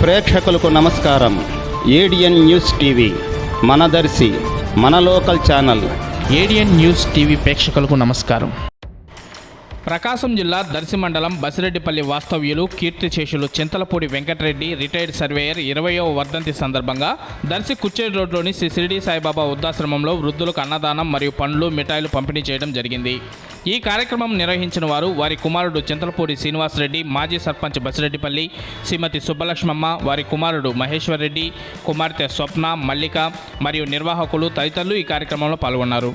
ప్రేక్షకులకు నమస్కారం. ADN news TV మనదర్శి మన local channel. ADN news TV ప్రేక్షకులకు నమస్కారం. ప్రకాశం జిల్లా దర్శి మండలం బసిరెడ్డిపల్లి వాస్తవ్యులు కీర్తిశేషులు చింతలపూడి వెంకటరెడ్డి రిటైర్డ్ సర్వేయర్ 20వ వర్ధంతి సందర్భంగా దర్శి కుచ్చేడు రోడ్లోని శ్రీ షిరిడి సాయిబాబా వృద్ధాశ్రమంలో వృద్ధులకు అన్నదానం మరియు పండ్లు మిఠాయిలు పంపిణీ చేయడం జరిగింది. ఈ కార్యక్రమం నిర్వహించిన వారు వారి కుమారుడు చింతలపూడి శ్రీనివాసరెడ్డి, మాజీ సర్పంచ్ బసిరెడ్డిపల్లి శ్రీమతి సుబ్బలక్ష్మమ్మ, వారి కుమారుడు మహేశ్వర్ రెడ్డి, కుమార్తె స్వప్న, మల్లిక మరియు నిర్వాహకులు తదితరులు ఈ కార్యక్రమంలో పాల్గొన్నారు.